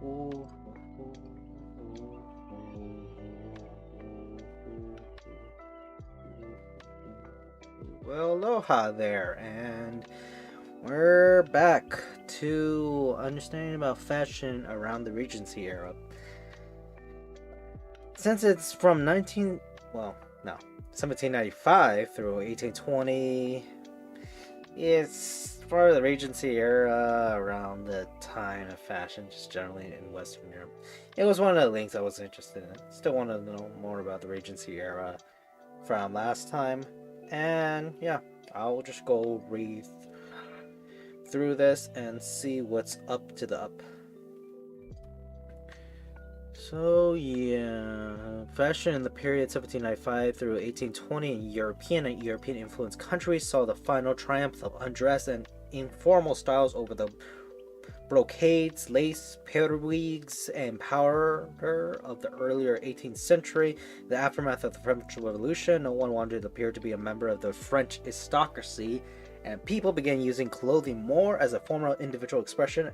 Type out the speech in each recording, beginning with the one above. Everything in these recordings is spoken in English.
Well, aloha there, and we're back to understanding about fashion around the Regency era. Since it's from 1795 through 1820, it's part of the Regency era around the time of fashion, just generally in Western Europe. It was one of the links I was interested in. Still want to know more about the Regency era from last time. And yeah, I'll just go read through this and see what's up to the up. So yeah, fashion in the period 1795 through 1820 in European and European influenced countries saw the final triumph of undress and informal styles over the brocades, lace, periwigs, and powder of the earlier 18th century. The aftermath of the French Revolution, no one wanted to appear to be a member of the French aristocracy, and people began using clothing more as a form of individual expression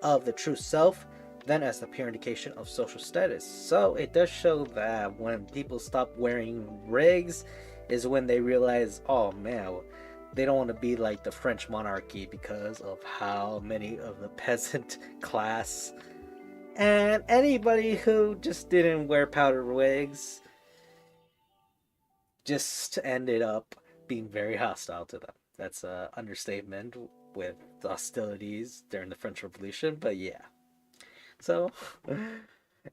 of the true self than as the pure indication of social status. So it does show that when people stop wearing rigs is when they realize, oh man, they don't want to be like the French monarchy because of how many of the peasant class and anybody who just didn't wear powder wigs just ended up being very hostile to them. That's an understatement with the hostilities during the French Revolution, but yeah. So,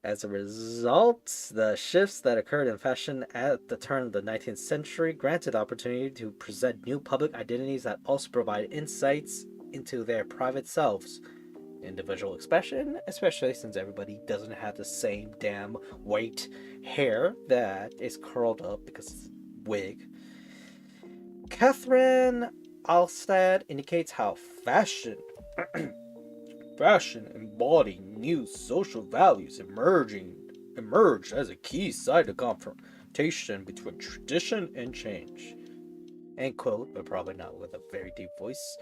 as a result, the shifts that occurred in fashion at the turn of the 19th century granted opportunity to present new public identities that also provide insights into their private selves. Individual expression, especially since everybody doesn't have the same damn white hair that is curled up because it's a wig. Catherine Alstad indicates how fashion embodying new social values emerged as a key side of confrontation between tradition and change. End quote, but probably not with a very deep voice.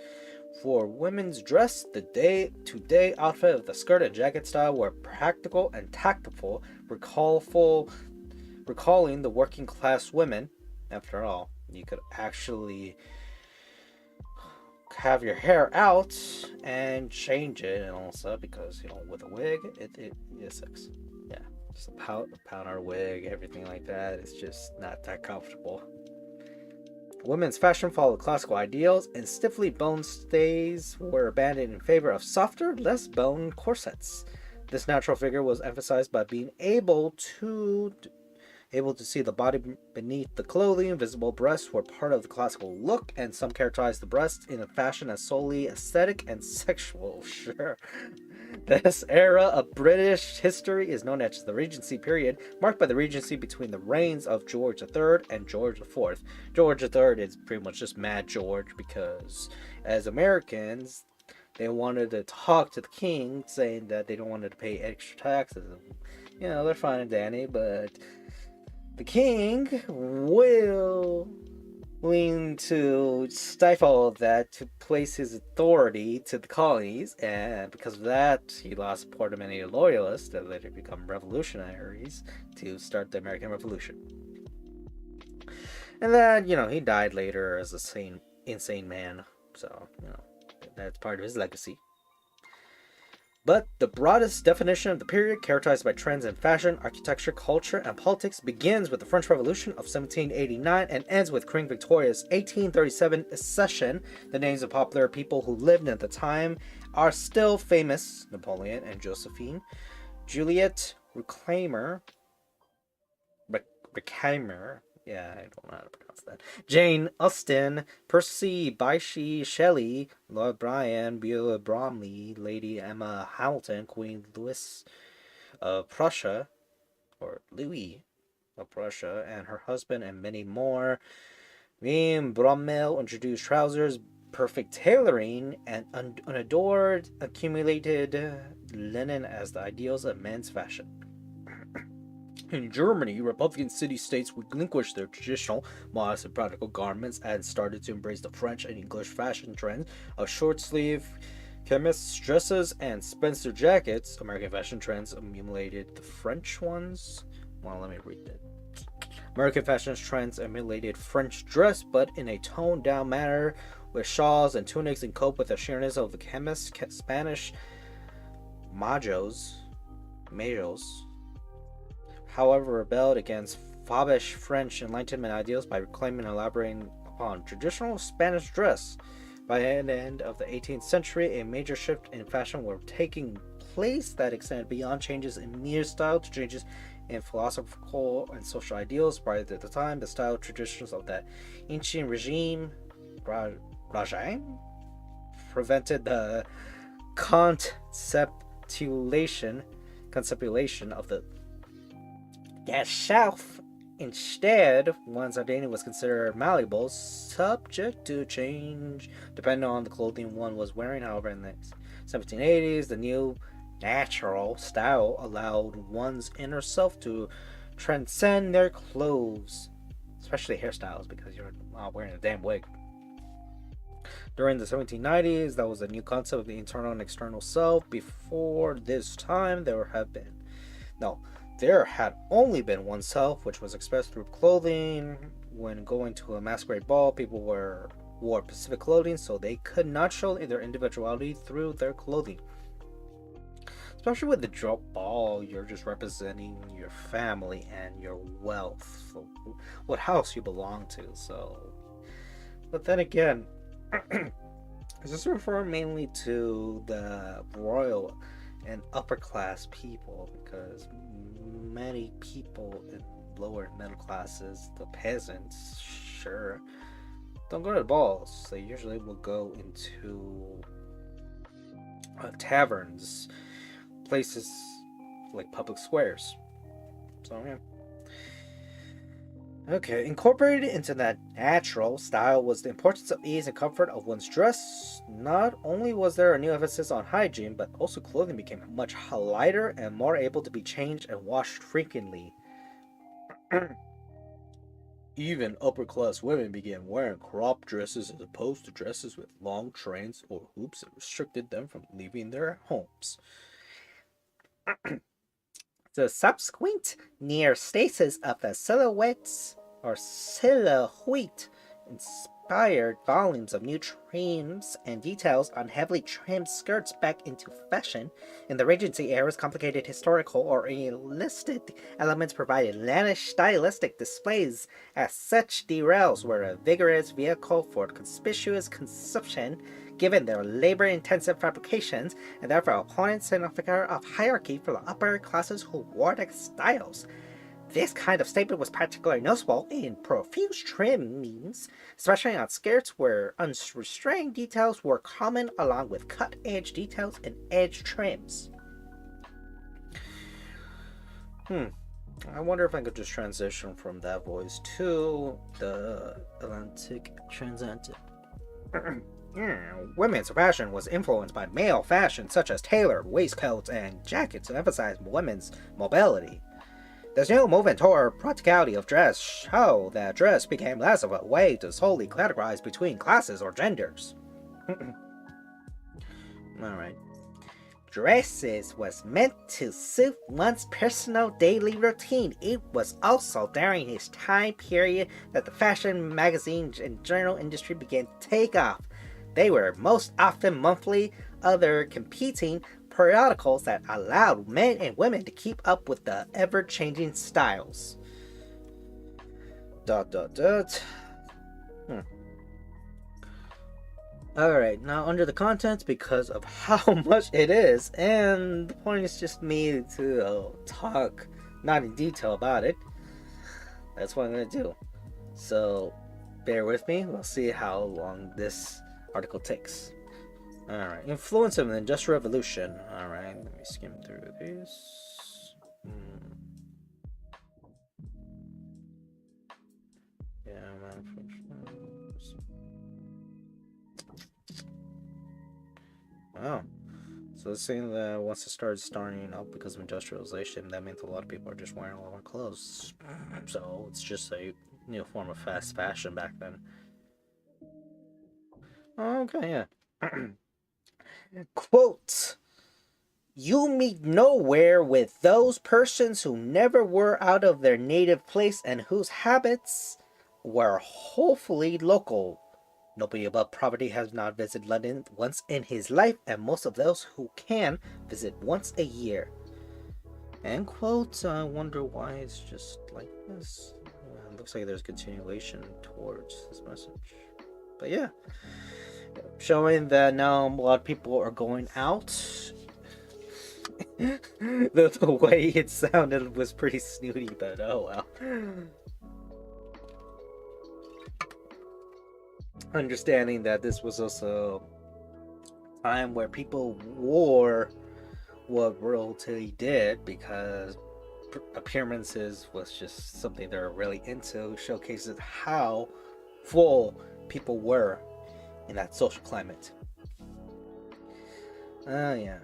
For women's dress, the day-to-day outfit of the skirt and jacket style were practical and tactful, recalling the working class women. After all, you could actually have your hair out and change it, and also because with a wig it sucks. Yeah, just a powder wig, everything like that, it's just not that comfortable. Women's fashion followed classical ideals, and stiffly boned stays were abandoned in favor of softer, less boned corsets. This natural figure was emphasized by being able to see the body beneath the clothing. Visible breasts were part of the classical look, and some characterized the breasts in a fashion as solely aesthetic and sexual. Sure. This era of British history is known as the Regency Period, marked by the regency between the reigns of George III and George IV. George III is pretty much just Mad George because, as Americans, they wanted to talk to the king, saying that they don't want to pay extra taxes. They're fine and dandy, but the king willing to stifle that to place his authority to the colonies, and because of that, he lost support of many loyalists that later become revolutionaries to start the American Revolution. And then, he died later as a insane man, so, that's part of his legacy. But the broadest definition of the period, characterized by trends in fashion, architecture, culture, and politics, begins with the French Revolution of 1789 and ends with Queen Victoria's 1837 accession. The names of popular people who lived at the time are still famous: Napoleon and Josephine, Juliet Reclaimer, yeah, I don't know how to pronounce that. Jane Austen, Percy Bysshe Shelley, Lord Byron, Beulah Bromley, Lady Emma Hamilton, Queen Louis of Prussia, or Louis of Prussia, and her husband, and many more. William Brummel introduced trousers, perfect tailoring, and unadored accumulated linen as the ideals of men's fashion. In Germany, Republican city-states relinquished their traditional, modest, and practical garments and started to embrace the French and English fashion trends of short-sleeve Chemists' dresses and Spencer jackets, American fashion trends emulated the French ones. Well, let me read that. American fashion trends emulated French dress, but in a toned down manner, with shawls and tunics and cope with the sheerness of the chemists. Spanish majos, however, rebelled against foppish French Enlightenment ideals by reclaiming and elaborating upon traditional Spanish dress. By the end of the 18th century, a major shift in fashion were taking place that extended beyond changes in mere style to changes in philosophical and social ideals. Prior to the time, the style traditions of that ancient regime prevented the conceptualization of the South. Instead, one's identity was considered malleable, subject to change depending on the clothing one was wearing. However, in the 1780s, the new natural style allowed one's inner self to transcend their clothes, especially hairstyles, because you're not wearing a damn wig. During the 1790s, that was a new concept of the internal and external self. Before this time, there had only been one self, which was expressed through clothing. When going to a masquerade ball, people wore specific clothing, so they could not show their individuality through their clothing. Especially with the drop ball, you're just representing your family and your wealth, so what house you belong to. So, but then again, does this refer mainly to the royal and upper class people? Because many people in lower middle classes, the peasants, sure, don't go to the balls. They usually will go into taverns, places like public squares. So yeah. Okay, incorporated into that natural style was the importance of ease and comfort of one's dress. Not only was there a new emphasis on hygiene, but also clothing became much lighter and more able to be changed and washed frequently. Even upper class women began wearing crop dresses as opposed to dresses with long trains or hoops that restricted them from leaving their homes. The subsequent near stasis of the silhouette inspired volumes of new trims and details on heavily trimmed skirts back into fashion. In the Regency era's complicated historical or realistic elements provided lavish stylistic displays. As such, derails were a vigorous vehicle for conspicuous consumption, given their labor-intensive fabrications, and therefore opponents and a figure of hierarchy for the upper classes who wore the styles. This kind of statement was particularly noticeable in profuse trimmings, especially on skirts where unrestrained details were common, along with cut-edge details and edge trims. I wonder if I could just transition from that voice to the Atlantic Transatlantic. Women's fashion was influenced by male fashion such as tailored waistcoats and jackets to emphasize women's mobility. This new movement toward practicality of dress showed that dress became less of a way to solely categorize between classes or genders. Alright. Dresses was meant to suit one's personal daily routine. It was also during his time period that the fashion magazines and journal industry began to take off. They were most often monthly, other competing periodicals that allowed men and women to keep up with the ever-changing styles. Alright, now under the contents, because of how much it is, and the point is just me to talk not in detail about it, that's what I'm going to do. So, bear with me, we'll see how long this article takes. Alright, influence of the Industrial Revolution. Alright, let me skim through this. Yeah, wow. So it's saying that once it started starting up because of industrialization, that means a lot of people are just wearing a lot more clothes. So it's just a new form of fast fashion back then. Oh, okay, yeah. Quote, you meet nowhere with those persons who never were out of their native place and whose habits were wholly local. Nobody above poverty has not visited London once in his life, and most of those who can visit once a year. End quote. I wonder why it's just like this. Looks like there's continuation towards this message. But yeah, showing that now a lot of people are going out. The way it sounded was pretty snooty, but oh well. Understanding that this was also a time where people wore what royalty did because appearances was just something they're really into, showcases how full people were in that social climate. Yeah.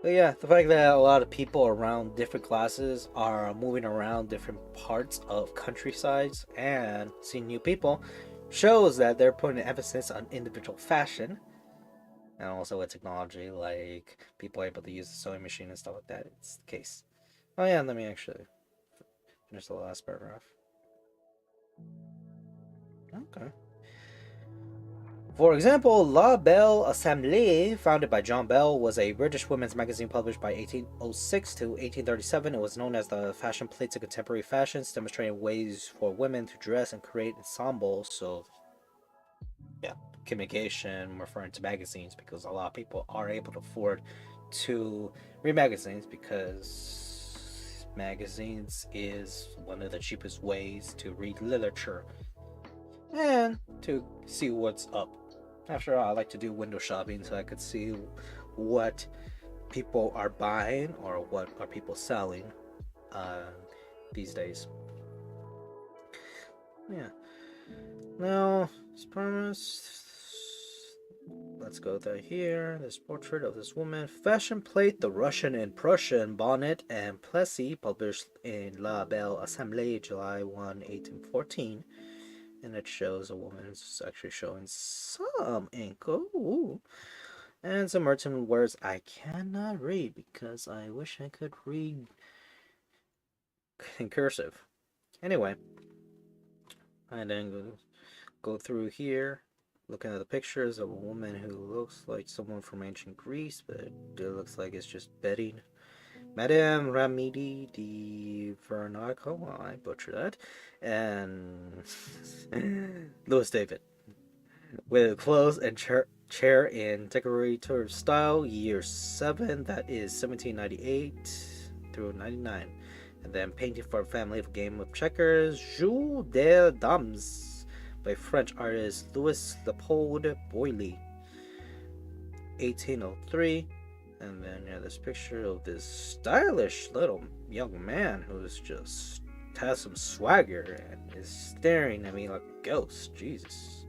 But yeah, the fact that a lot of people around different classes are moving around different parts of countrysides and seeing new people shows that they're putting an emphasis on individual fashion and also with technology, like people able to use the sewing machine and stuff like that. It's the case. Oh yeah, let me actually finish the last paragraph. Okay. For example, La Belle Assemblée, founded by John Bell, was a British women's magazine published by 1806 to 1837. It was known as the fashion plates of contemporary fashions, demonstrating ways for women to dress and create ensembles. So, yeah, communication referring to magazines because a lot of people are able to afford to read magazines because magazines is one of the cheapest ways to read literature and to see what's up. After all, I like to do window shopping so I could see what people are buying or what are people selling these days. Yeah. Now, as promised, let's go to here. This portrait of this woman. Fashion plate, the Russian and Prussian bonnet and Plessy, published in La Belle Assemblée, July 1, 1814. And it shows a woman who's actually showing some ankle. Ooh. And some merchant words I cannot read because I wish I could read in cursive. Anyway, I then go through here, looking at the pictures of a woman who looks like someone from ancient Greece, but it looks like it's just bedding. Madame Ramidi di Vernaco, well, I butchered that, and Louis David, with clothes and chair in decorator style, year 7, that is 1798 through 99. And then painting for a family of game of checkers, Jeux des Dames, by French artist Louis Leopold Boilly, 1803. And then yeah, this picture of this stylish little young man who's just has some swagger and is staring at me like a ghost. Jesus.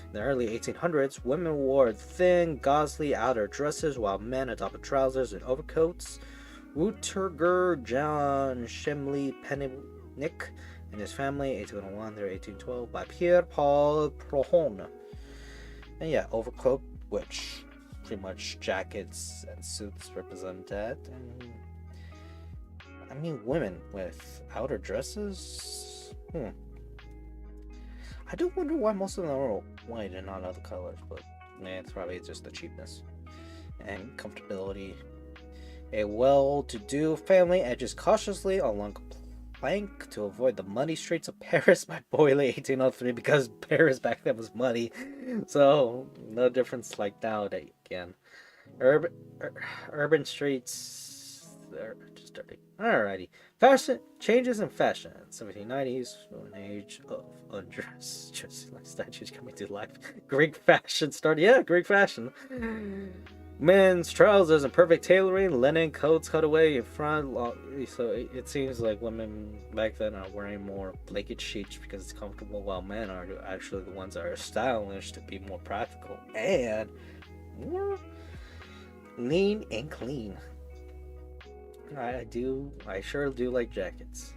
In the early 1800s, women wore thin, gauzy outer dresses while men adopted trousers and overcoats. Ruterger John Shemley Pennick and his family, 1801 through 1812, by Pierre-Paul Prohon. And yeah, overcoat, which pretty much jackets and suits represent that. And I mean, women with outer dresses. I do wonder why most of them are white and not other colors, but it's probably just the cheapness and comfortability. A well-to-do family edges cautiously along a plank to avoid the muddy streets of Paris by Boyle 1803, because Paris back then was muddy, so no difference like nowadays. Again, urban streets, they're just dirty. Alrighty, fashion changes in fashion. 1790s, an age of undress, just like statues coming to life. Greek fashion started. Yeah, Greek fashion. Men's trousers and perfect tailoring, linen coats cut away in front. So it seems like women back then are wearing more blanket sheets because it's comfortable, while men are actually the ones that are stylish to be more practical and more lean and clean. I sure do like jackets.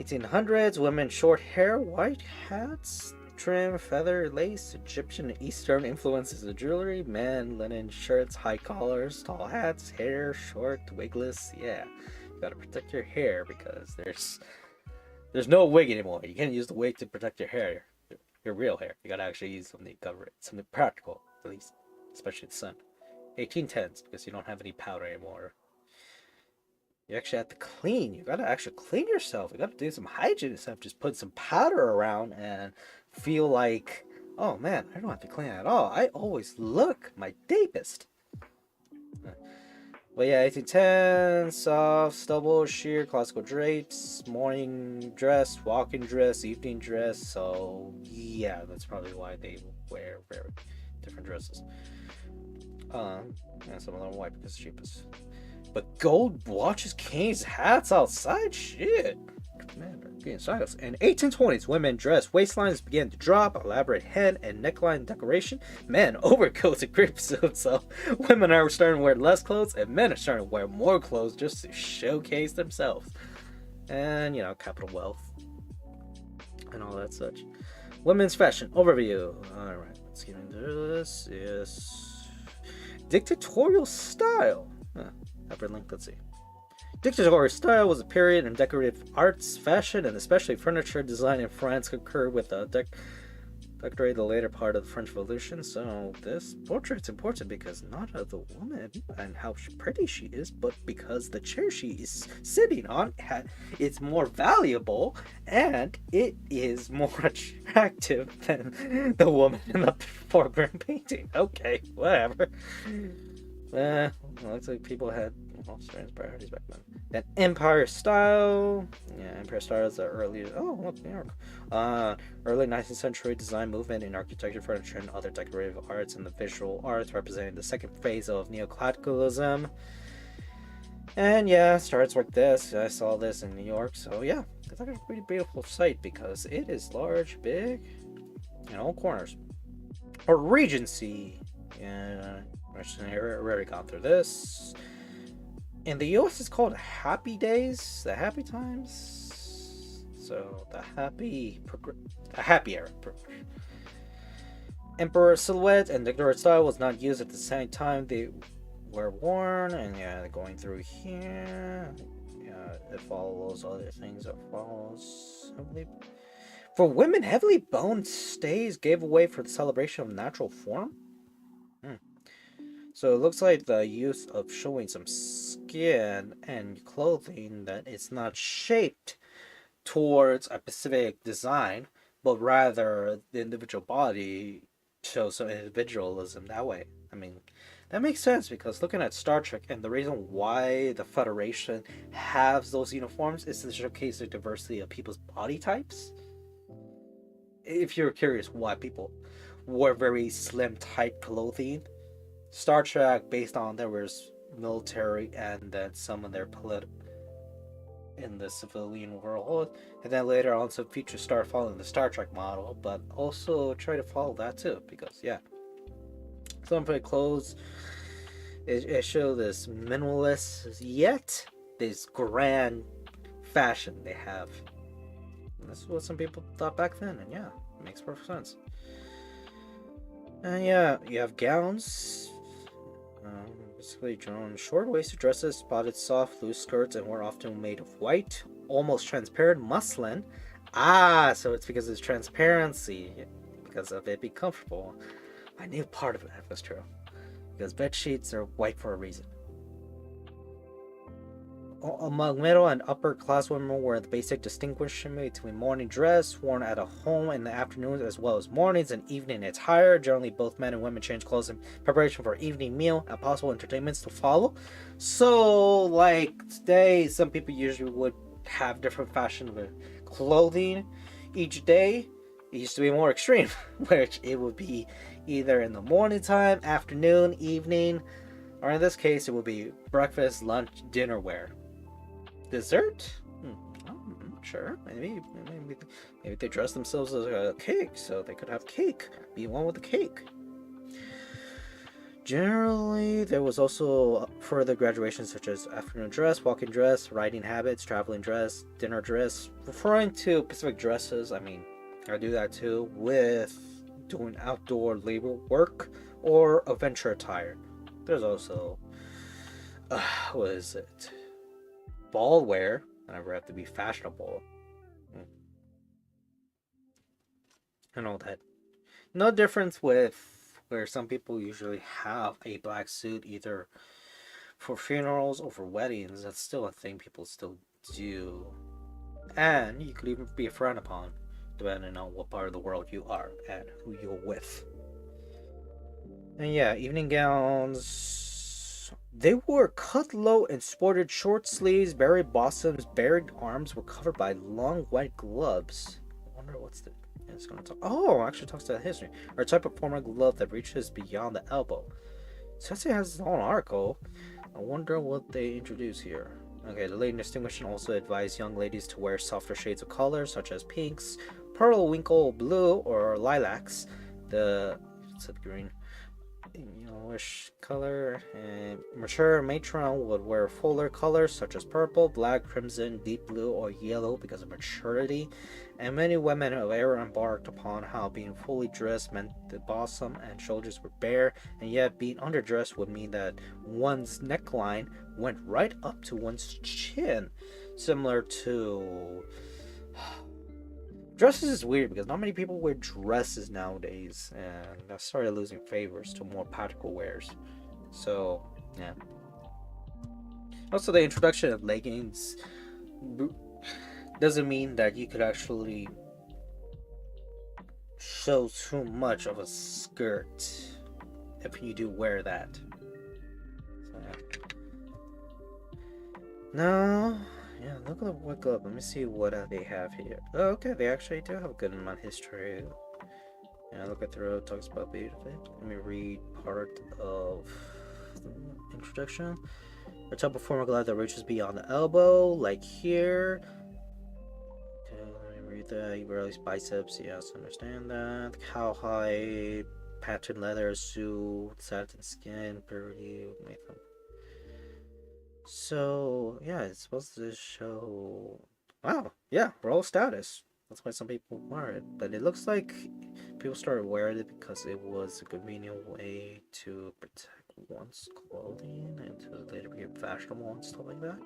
1800s, women short hair, white hats, trim, feather, lace, Egyptian and Eastern influences of jewelry, men, linen shirts, high collars, tall hats, hair, short, wigless. Yeah, you gotta protect your hair because there's no wig anymore. You can't use the wig to protect your hair, your real hair. You gotta actually use something to cover it, something practical, at least, especially the sun. 1810s because you don't have any powder anymore. You actually have to clean. You gotta actually clean yourself. You gotta do some hygiene stuff. Just put some powder around and feel like, oh man, I don't have to clean at all. I always look my deepest. But yeah, 1810, soft, stubble, sheer, classical drapes, morning dress, walking dress, evening dress. So yeah, that's probably why they wear very different dresses. And some of them are white because it's cheapest. But gold watches, canes, hats outside? Shit. Man, they're getting styles. In 1820s, women dress waistlines began to drop, elaborate head and neckline decoration. Men, overcoats and creep suits. So women are starting to wear less clothes, and men are starting to wear more clothes just to showcase themselves. And, you know, capital wealth. And all that such. Women's fashion overview. Alright, let's get into this. Yes. Dictatorial style. Upper link, let's see. Dictatorial style was a period in decorative arts, fashion, and especially furniture design in France concurred with the decorated the later part of the French Revolution. So this portrait's important because not of the woman and how pretty she is, but because the chair she is sitting on is more valuable and it is more attractive than the woman in the foreground painting. Okay, whatever. Looks like people had strange priorities back then. Then Empire style. Yeah, Empire style is the early. Oh, look, New York. Early 19th century design movement in architecture, furniture, and other decorative arts, and the visual arts representing the second phase of neoclassicalism. And yeah, starts like this. I saw this in New York, so yeah, it's like a pretty beautiful site because it is large, big, in all corners. A Regency. Yeah. I've already gone through this. In the US, it's called Happy Days, the Happy Times. So the happy era. Emperor silhouette and dictatorial style was not used at the same time they were worn, and yeah, going through here. Yeah, it follows other things. It follows. For women, heavily boned stays gave way for the celebration of natural form. So it looks like the use of showing some skin and clothing that it's not shaped towards a specific design, but rather the individual body shows some individualism that way. I mean, that makes sense because looking at Star Trek and the reason why the Federation has those uniforms is to showcase the diversity of people's body types. If you're curious why people wore very slim, tight clothing, Star Trek, based on there was military and then some of their in the civilian world, and then later on some features start following the Star Trek model, but also try to follow that too because yeah, some of the clothes it show this minimalist yet this grand fashion they have. And that's what some people thought back then, and yeah, it makes perfect sense. And yeah, you have gowns. Basically drawn short-waisted dresses, spotted soft, loose skirts, and were often made of white, almost transparent muslin. Ah, so it's because it's transparency, because of it be comfortable. I knew part of it was true, because bed sheets are white for a reason. Among middle and upper class women were the basic distinction between morning dress worn at a home in the afternoons as well as mornings and evening attire. Generally, both men and women change clothes in preparation for evening meal and possible entertainments to follow. So, like today, some people usually would have different fashion of clothing each day. It used to be more extreme, which it would be either in the morning time, afternoon, evening, or in this case, it would be breakfast, lunch, dinner wear. Dessert? I'm not sure. Maybe they dress themselves as a cake, so they could have cake. Be one with the cake. Generally, there was also further graduations such as afternoon dress, walking dress, riding habits, traveling dress, dinner dress. Referring to specific dresses, I mean, I do that too with doing outdoor labor work or adventure attire. There's also, what is it? Ball wear. I never have to be fashionable. Mm, and all that. No difference with where some people usually have a black suit either for funerals or for weddings. That's still a thing people still do. And you could even be frowned upon depending on what part of the world you are and who you're with. And yeah, evening gowns. They wore cut low and sported short sleeves, bare bottoms, bare arms were covered by long white gloves. I wonder what's the. It's gonna talk. Oh, actually talks about history. Or a type of formal glove that reaches beyond the elbow. Since it has its own article, I wonder what they introduce here. Okay, the lady distinguished also advised young ladies to wear softer shades of color, such as pinks, periwinkle blue, or lilacs. The green yellowish color, and mature matron would wear fuller colors such as purple, black, crimson, deep blue, or yellow because of maturity. And many women have ever embarked upon how being fully dressed meant the bosom and shoulders were bare, and yet being underdressed would mean that one's neckline went right up to one's chin, similar to dresses is weird because not many people wear dresses nowadays, and I started losing favors to more practical wears. So, yeah. Also, the introduction of leggings doesn't mean that you could actually show too much of a skirt if you do wear that. So, yeah. No. Yeah, look at the wake up. Let me see what they have here. Oh, okay, they actually do have a good amount of history. Yeah, look at through. It talks about beauty. Let me read part of the introduction. A type of formal glove that reaches beyond the elbow, like here. Okay, let me read that. You release biceps. Yes, understand that. Cowhide, patterned leather suit, satin skin, purity, makeup. So yeah, it's supposed to show. Wow, yeah, royal status. That's why some people wear it. But it looks like people started wearing it because it was a convenient way to protect one's clothing and to later become fashionable and stuff like that.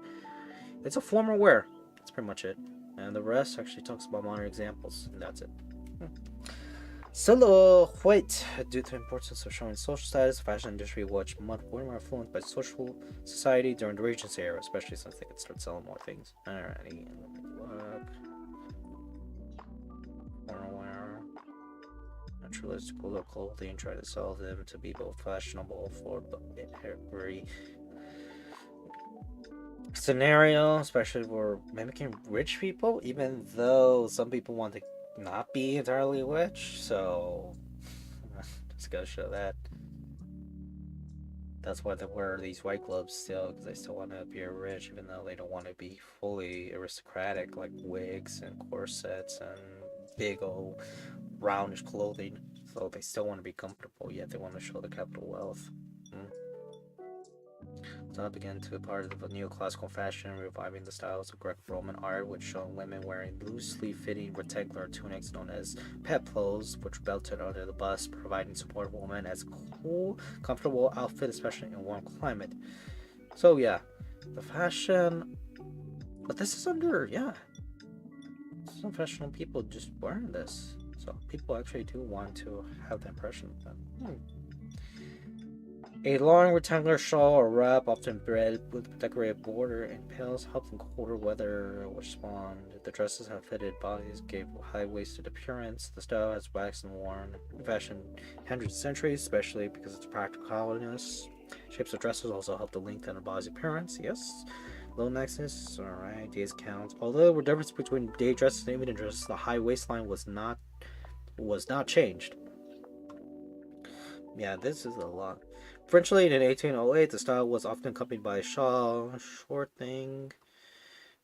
It's a formal wear. That's pretty much it. And the rest actually talks about modern examples, and that's it. Silhouette, due to the importance of showing social status, fashion industry was much more influenced by social society during the Regency era, especially since they could start selling more things. Alrighty, look. Formalwear. Naturalistical clothing, try to sell them to be both fashionable for every scenario, especially for mimicking rich people, even though some people want to not be entirely rich, so just gotta show that. That's why they wear these white gloves still, because they still want to appear rich, even though they don't want to be fully aristocratic, like wigs and corsets and big old roundish clothing. So they still want to be comfortable, yet they want to show the capital wealth. Mm. So that began to be part of the neoclassical fashion, reviving the styles of Greco-Roman art, which showed women wearing loosely fitting rectangular tunics known as peplos, which belted under the bust, providing support for women as a cool, comfortable outfit, especially in warm climate. So yeah, the fashion, but this is under some fashionable people just wearing this. So people actually do want to have the impression of them. A long rectangular shawl or wrap, often threaded with decorated border and pails, helped in colder weather respond. The dresses have fitted bodies, gave high-waisted appearance. The style has waxed and worn in fashion hundreds of centuries, especially because of its practicalness. Shapes of dresses also help to lengthen a body's appearance. Yes. Low necks, alright, days count. Although there were differences between day dresses and evening dresses, the high waistline was not changed. Yeah, this is a lot. French late in 1808, the style was often accompanied by a shawl, a short thing,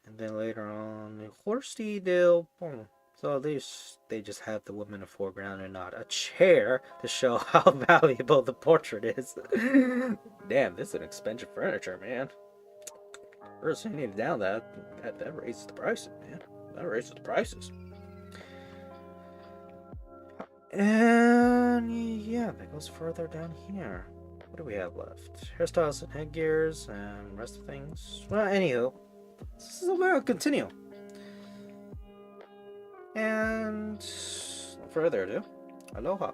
and then later on, a horsey deal. So they just have the woman in the foreground and not a chair to show how valuable the portrait is. Damn, this is an expensive furniture, man. First, you need to down that raises the prices, man. That raises the prices. And yeah, that goes further down here. What do we have left? Hairstyles and headgears and rest of things. Well, anywho, this is where I'll continue. And no further ado, aloha.